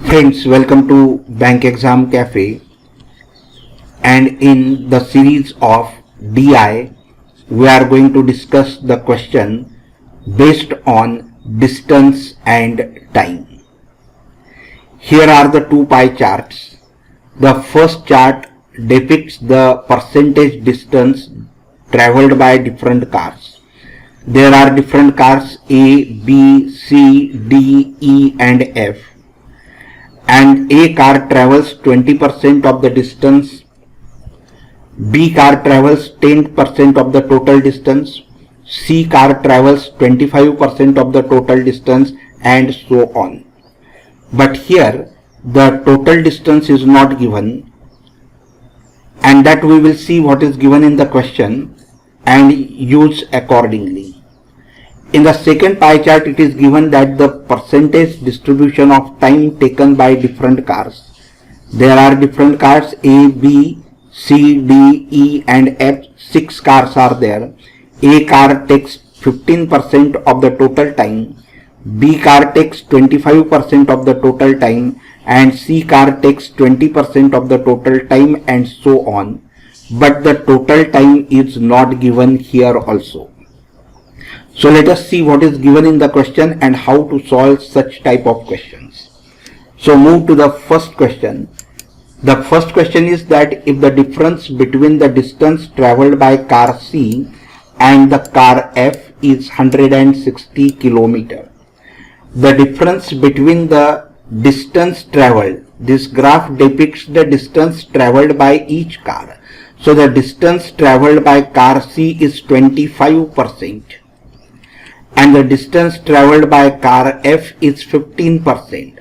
Friends, welcome to Bank Exam Cafe, and in the series of DI we are going to discuss the question based on distance and time. Here are the two pie charts. The first chart depicts the percentage distance traveled by different cars. There are different cars A, B, C, D, E and F. And A car travels 20% of the distance, B car travels 10% of the total distance, C car travels 25% of the total distance, and so on. But here the total distance is not given, and that we will see what is given in the question and use accordingly. In the second pie chart, it is given that the percentage distribution of time taken by different cars. There are different cars A, B, C, D, E and F. 6 cars are there. A car takes 15% of the total time, B car takes 25% of the total time, and C car takes 20% of the total time, and so on. But the total time is not given here also. So let us see what is given in the question and how to solve such type of questions. So move to the first question. The first question is that if the difference between the distance traveled by car C and the car F is 160 km. The difference between the distance traveled, this graph depicts the distance traveled by each car. So the distance traveled by car C is 25%. And the distance traveled by car F is 15%,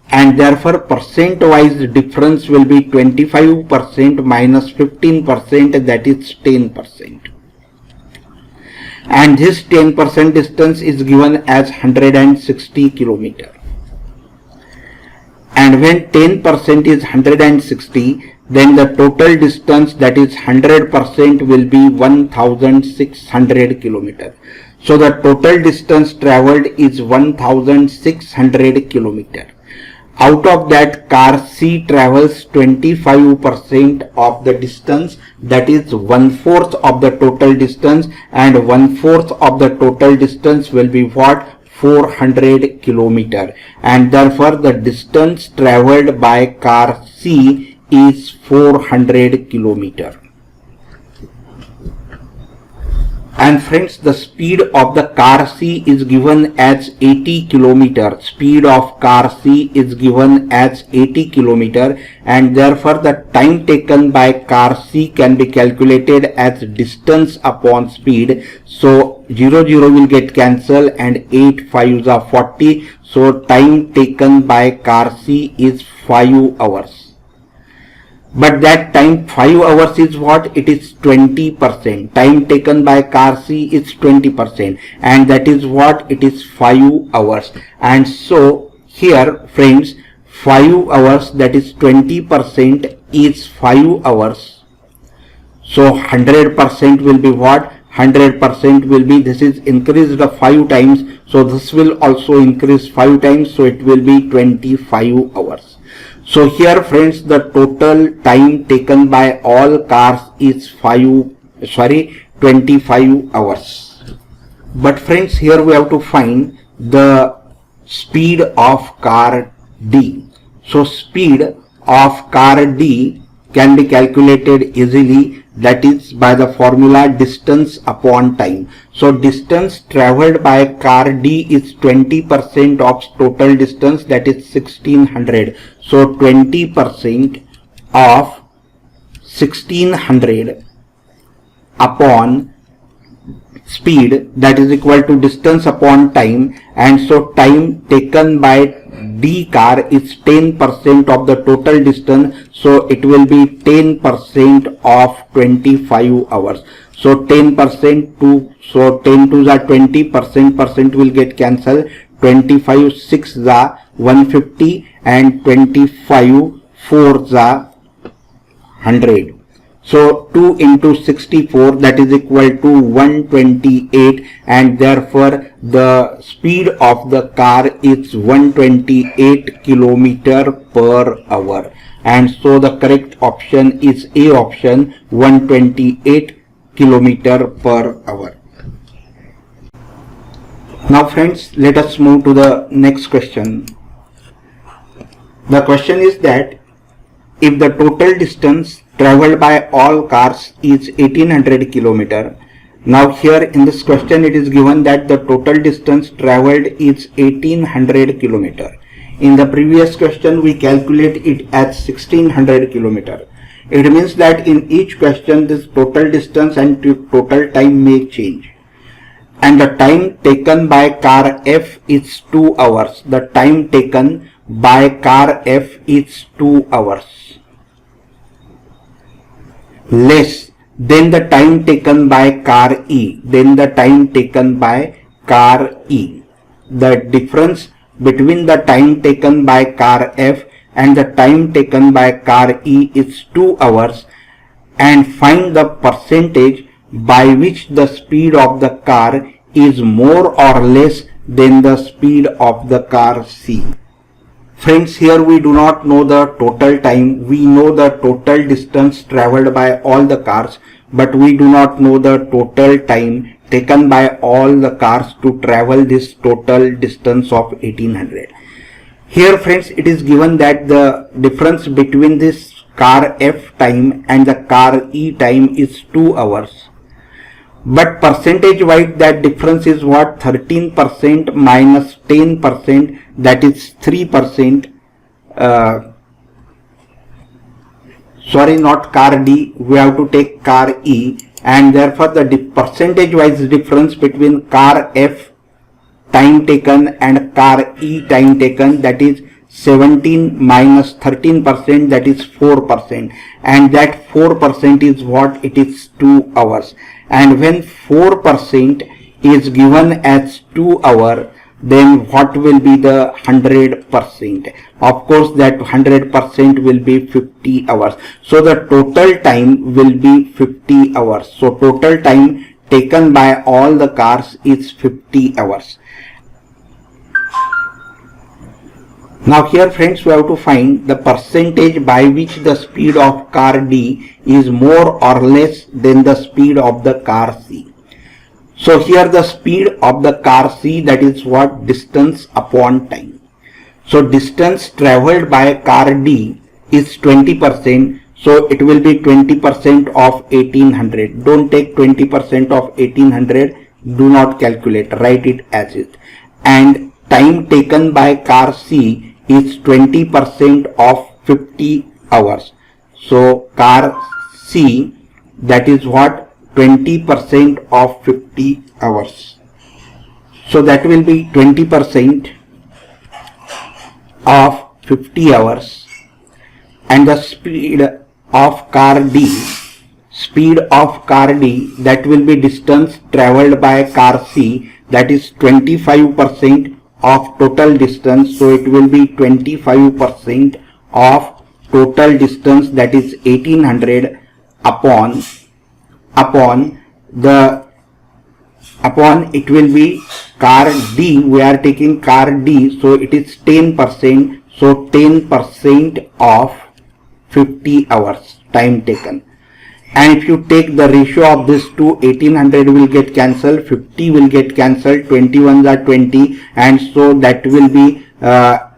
and therefore percent wise difference will be 25% minus 15%, that is 10%. And this 10% distance is given as 160 km. And when 10% is 160, then the total distance, that is 100%, will be 1600 km. So the total distance traveled is 1600 km. Out of that, car C travels 25% of the distance, that is 1/4 of the total distance, and 1/4 of the total distance will be what? 400 km. And therefore the distance traveled by car C is 400 km. And friends, the speed of the car C is given as 80 km. Speed of car C is given as 80 km, and therefore the time taken by car C can be calculated as distance upon speed. So 0 will get cancelled and 8 5s are 40. So time taken by car C is 5 hours. But that time 5 hours is what? It is 20%. Time taken by car C is 20%, and that is what? It is 5 hours. And so here friends, 5 hours, that is 20%, is 5 hours. So 100% will be what? 100% will be, this is increased 5 times, so this will also increase 5 times, so it will be 25 hours. So here friends, the total time taken by all cars is 25 hours. But friends, here we have to find the speed of car D. So speed of car D can be calculated easily, that is by the formula distance upon time. So distance traveled by car D is 20% of total distance, that is 1600. So 20% of 1600 upon speed, that is equal to distance upon time, and so time taken by D car is 10% of the total distance, so it will be 10% of 25 hours. So 10% to, so 10 2s are 20%, percent will get cancelled, 25 6s are 150, and 25 4s are 100. So 2 into 64, that is equal to 128, and therefore the speed of the car is 128 kilometer per hour. And so the correct option is A option, 128 kilometer per hour. Now friends, let us move to the next question. The question is that if the total distance traveled by all cars is 1800 kilometer. Now here in this question it is given that the total distance traveled is 1800 kilometer. In the previous question we calculate it as 1600 kilometer. It means that in each question this total distance and total time may change. And the time taken by car F is 2 hours. The time taken by car F is 2 hours. Less than the time taken by car E. Then the time taken by car E. The difference between the time taken by car F and the time taken by car E is 2 hours, and find the percentage by which the speed of the car is more or less than the speed of the car C. Friends, here we do not know the total time. We know the total distance traveled by all the cars, but we do not know the total time taken by all the cars to travel this total distance of 1800. Here friends, it is given that the difference between this car F time and the car E time is 2 hours. But percentage wise that difference is what? 13% minus 10%, that is 3%. Sorry, not car D, we have to take car E, and therefore the percentage wise difference between car F time taken and car E time taken, that is 17 minus 13%, that is 4%, and that 4% is what? It is 2 hours. And when 4% is given as 2 hours, then what will be the 100%? Of course that 100% will be 50 hours. So the total time will be 50 hours. So total time taken by all the cars is 50 hours. Now here friends, we have to find the percentage by which the speed of car D is more or less than the speed of the car C. So here the speed of the car C, that is what? Distance upon time. So distance traveled by car D is 20%. So it will be 20% of 1800. Don't take 20% of 1800. Do not calculate. Write it as it. And time taken by car C is 20% of 50 hours. So car C, that is what? 20% of 50 hours. So that will be 20% of 50 hours. And the speed of car D, that will be distance traveled by car C, that is 25% of total distance. So it will be 25% of total distance, that is 1800 upon it will be car D. We are taking car D, so it is 10%. So 10% of 50 hours time taken. And if you take the ratio of this to 1800 will get cancelled, 50 will get cancelled, 21 are 20, and so that will be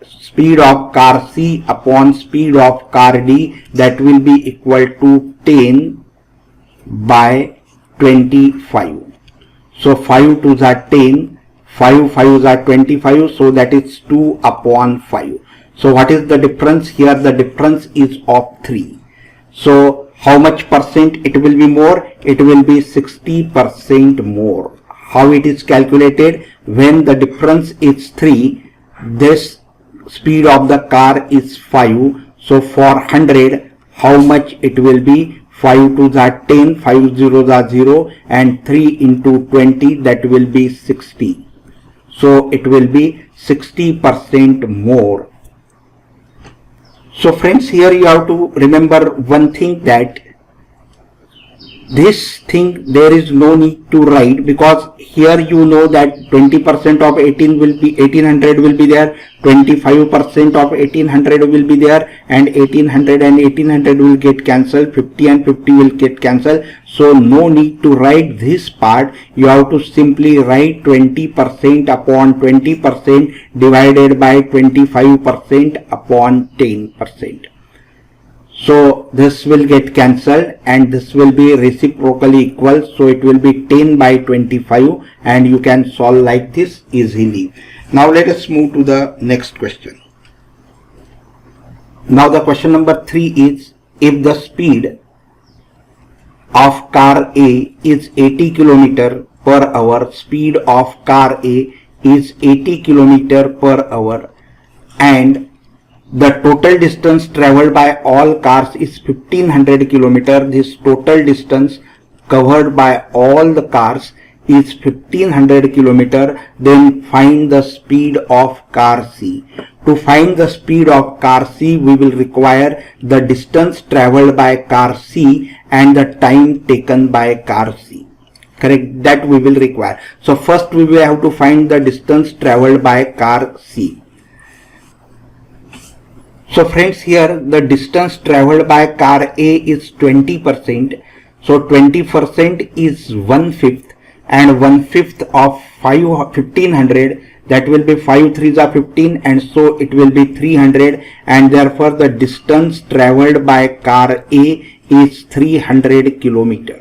speed of car C upon speed of car D, that will be equal to 10 by 25. So 5 2s are 10, 5 5s are 25, so that is 2 upon 5. So what is the difference? Here the difference is of 3. So how much percent it will be more? It will be 60% more. How it is calculated? When the difference is 3, this speed of the car is 5. So for 100, how much it will be? 5 2s are 10, 5 zeros are 0, and 3 into 20, that will be 60. So it will be 60% more. So friends, here you have to remember one thing, that this thing there is no need to write, because here you know that 20% of 1800 will be there, 25% of 1800 will be there, and 1800 and 1800 will get cancelled, 50 and 50 will get cancelled. So no need to write this part. You have to simply write 20% upon 20% divided by 25% upon 10%. So this will get cancelled and this will be reciprocally equal. So it will be 10 by 25 and you can solve like this easily. Now let us move to the next question. Now the question number 3 is, if the speed of car A is 80 km per hour, speed of car A is 80 km per hour, and the total distance traveled by all cars is 1500 km. This total distance covered by all the cars is 1500 km. Then find the speed of car C. To find the speed of car C, we will require the distance traveled by car C and the time taken by car C. Correct? That we will require. So first we will have to find the distance traveled by car C. So friends, here the distance traveled by car A is 20%. So 20% is 1/5, and 1/5 of 1500, that will be 5 3s are 15, and so it will be 300, and therefore the distance traveled by car A is 300 km.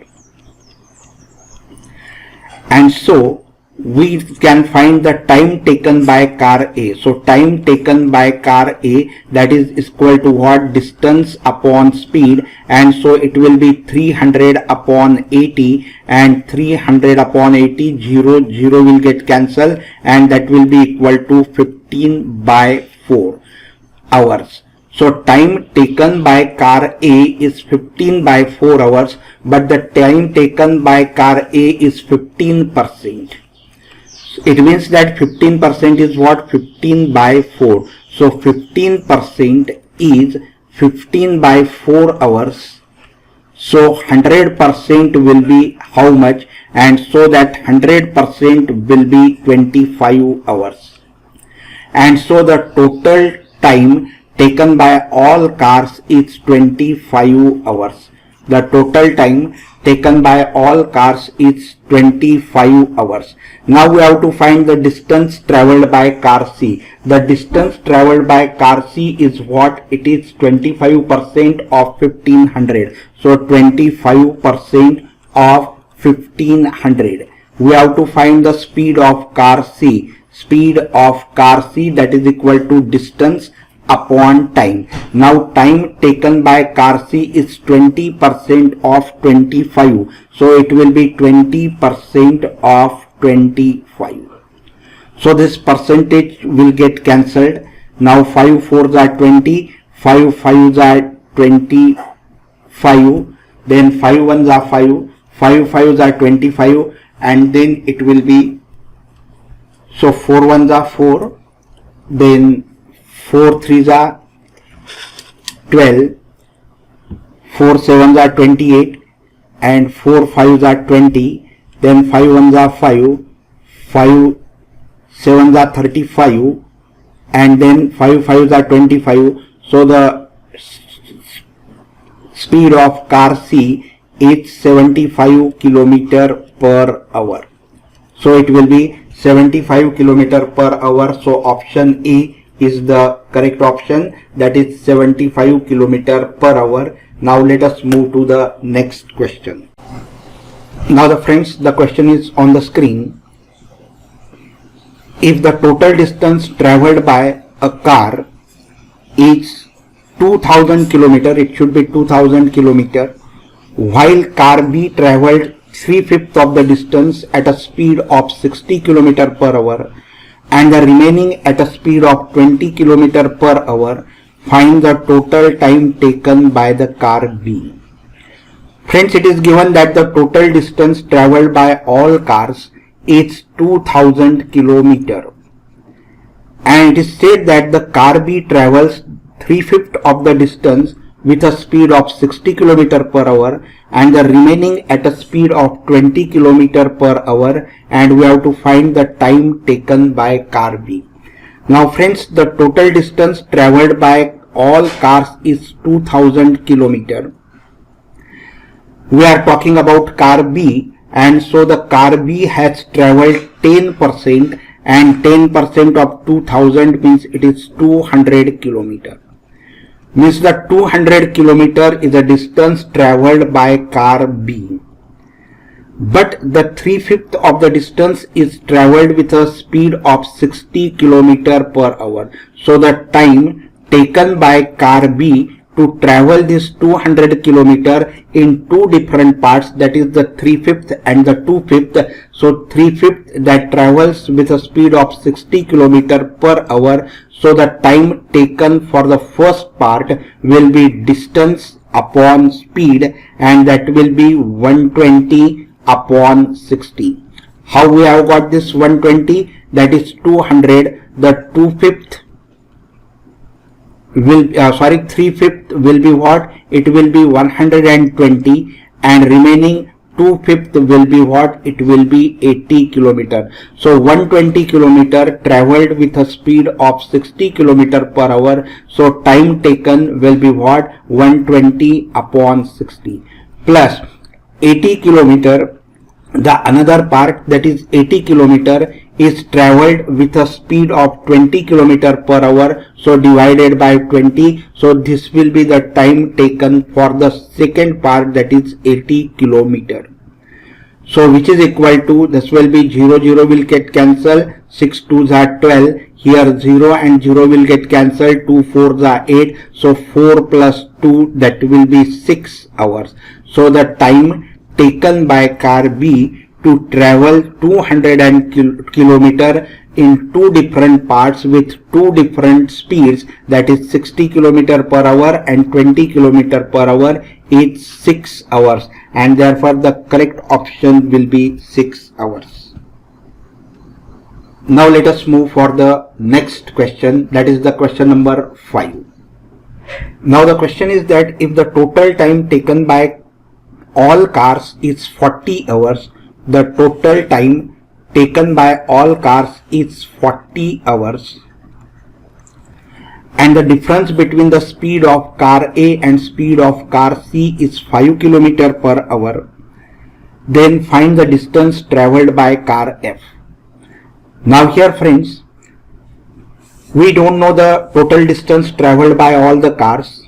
And so we can find the time taken by car A. So time taken by car A, that is equal to what? Distance upon speed, and so it will be 300 upon 80, and 300 upon 80, 0 will get cancelled, and that will be equal to 15 by 4 hours. So time taken by car A is 15 by 4 hours, but the time taken by car A is 15%. It means that 15% is what? 15 by 4. So 15% is 15 by 4 hours. So 100% will be how much? And so that 100% will be 25 hours. And so the total time taken by all cars is 25 hours. The total time taken by all cars is 25 hours. Now we have to find the distance traveled by car C. The distance traveled by car C is what? It is 25% of 1500. So 25% of 1500. We have to find the speed of car C. Speed of car C, that is equal to distance upon time. Now time taken by car C is 20% of 25. So it will be 20% of 25. So this percentage will get cancelled. Now 5 4s are 20, 5 5s are 25, then 5 1s are 5, 5 5s are 25, and then it will be, so 4 1s are 4, then 4 3s are 12, 4 7s are 28, and 4 5s are 20, then 5 1s are 5, 5 7s are 35, and then 5 5s are 25. So the speed of car C is 75 km per hour. So it will be 75 km per hour. So option A is the correct option, that is 75 km per hour. Now let us move to the next question. Now the friends, the question is on the screen. If the total distance traveled by a car is 2000 km, it should be 2000 km, while car B traveled 3/5 of the distance at a speed of 60 km per hour, and the remaining at a speed of 20 km per hour, find the total time taken by the car B. Friends, it is given that the total distance traveled by all cars is 2000 km, and it is said that the car B travels 3/5 of the distance with a speed of 60 km per hour, and the remaining at a speed of 20 km per hour, and we have to find the time taken by car B. Now friends, the total distance traveled by all cars is 2000 km. We are talking about car B, and so the car B has traveled 10%, and 10% of 2000 means it is 200 km. Means the 200 km is the distance traveled by car B. But the 3/5 of the distance is traveled with a speed of 60 km per hour. So the time taken by car B to travel this 200 km in two different parts, that is the 3/5 and the 2/5. So 3/5 that travels with a speed of 60 km per hour. So the time taken for the first part will be distance upon speed, and that will be 120 upon 60. How we have got this 120? That is 200. The 2/5 will 3/5 will be what? It will be 120, and remaining 2/5 will be what? It will be 80 km. So 120 km traveled with a speed of 60 km per hour. So time taken will be what? 120 upon 60 plus 80 km. The another part, that is 80 km, is traveled with a speed of 20 km per hour. So divided by 20. So this will be the time taken for the second part, that is 80 km. So which is equal to, this will be 0, 0 will get cancelled, 6 2s are 12, here 0 and 0 will get cancelled, 2 4s are 8, so 4 plus 2, that will be 6 hours. So the time taken by car B to travel 200 km in two different parts with two different speeds, that is 60 km per hour and 20 km per hour, is 6 hours, and therefore the correct option will be 6 hours. Now let us move for the next question, that is the question number 5. Now the question is that if the total time taken by all cars is 40 hours, the total time taken by all cars is 40 hours, and the difference between the speed of car A and speed of car C is 5 km per hour, then find the distance traveled by car F. Now here friends, we don't know the total distance traveled by all the cars,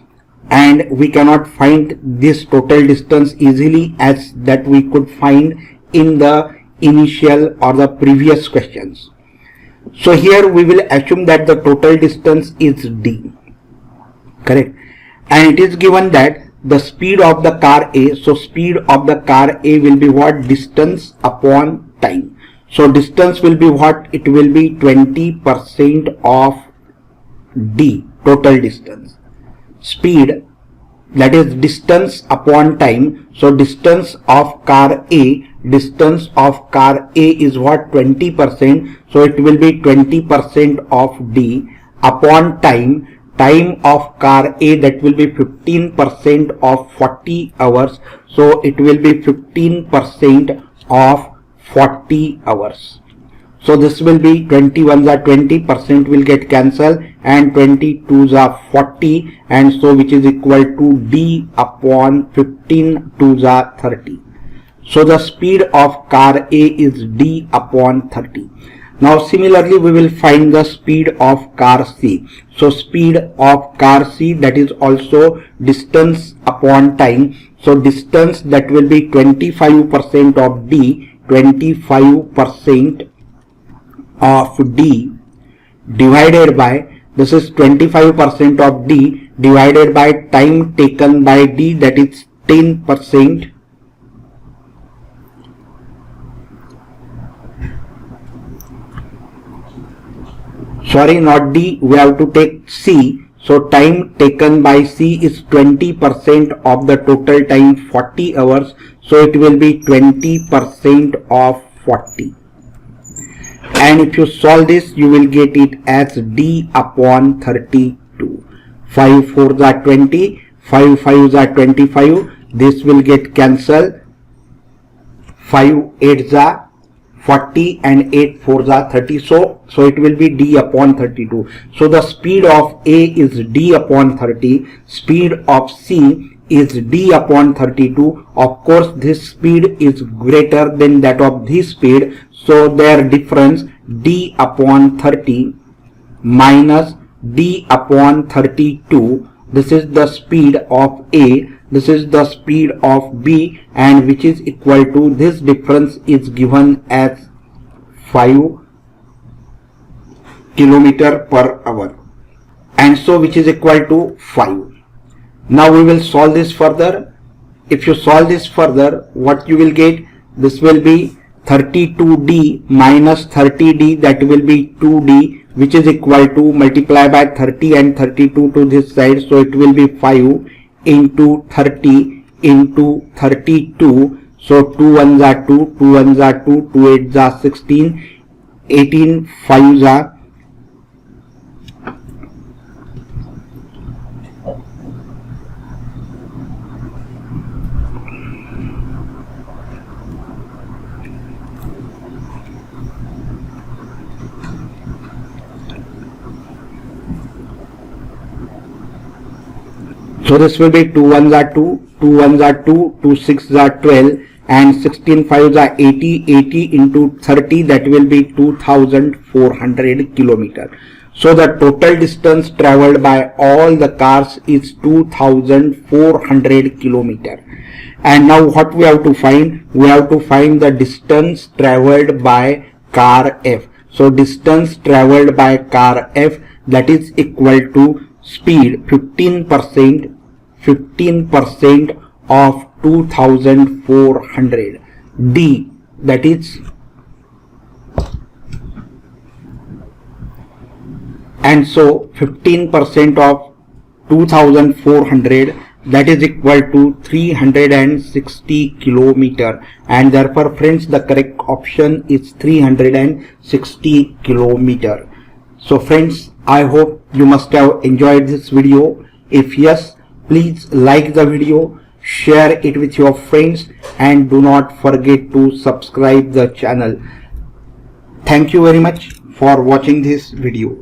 and we cannot find this total distance easily as that we could find in the initial or the previous questions. So here we will assume that the total distance is D, correct, and it is given that the speed of the car A, so speed of the car A will be what? Distance upon time. So distance will be what? It will be 20% of D, total distance. Speed, that is distance upon time. So distance of car A, distance of car A is what? 20%. So it will be 20% of D upon time. Time of car A, that will be 15% of 40 hours. So it will be 15% of 40 hours. So this will be 21s are 20% will get cancelled, and 22s are 40, and so which is equal to D upon 15 2s are 30. So the speed of car A is D upon 30. Now similarly we will find the speed of car C. So speed of car C, that is also distance upon time. So distance, that will be 25% of D, 25% of D divided by, this is 25% of D divided by time taken by D, that is 10%. Sorry, not D, we have to take C. So time taken by C is 20% of the total time, 40 hours. So it will be 20% of 40. And if you solve this, you will get it as D upon 32. 5 4s are 20, 5 5s are 25. this will get cancelled. 5 8s are 40 and 8 4s are 30. So it will be d upon 32. So the speed of A is d upon 30. Speed of C is d upon 32. Of course, this speed is greater than that of this speed. So their difference d upon 30 minus d upon 32. This is the speed of A. This is the speed of B, and which is equal to, this difference is given as 5 kilometer per hour, and so which is equal to 5. Now we will solve this further. If you solve this further, what you will get? This will be 32d minus 30d, that will be 2d, which is equal to, multiply by 30 and 32 to this side, so it will be 5 into 30 into 32. So 2 1s are 2, 2 1s are 2, 2 8s are 16, 18 5s are 2 1s are 2, 2 1s are 2, 2 6s are 12, and 16 5s are 80, 80 into 30, that will be 2400 kilometer. So the total distance traveled by all the cars is 2400 kilometer. And now what we have to find? We have to find the distance traveled by car F. So distance traveled by car F, that is equal to speed 15% of 2400 d, that is, and so 15% of 2400, that is equal to 360 kilometer, and therefore friends, the correct option is 360 kilometer. So friends, I hope you must have enjoyed this video. If yes, please like the video, share it with your friends, and do not forget to subscribe the channel. Thank you very much for watching this video.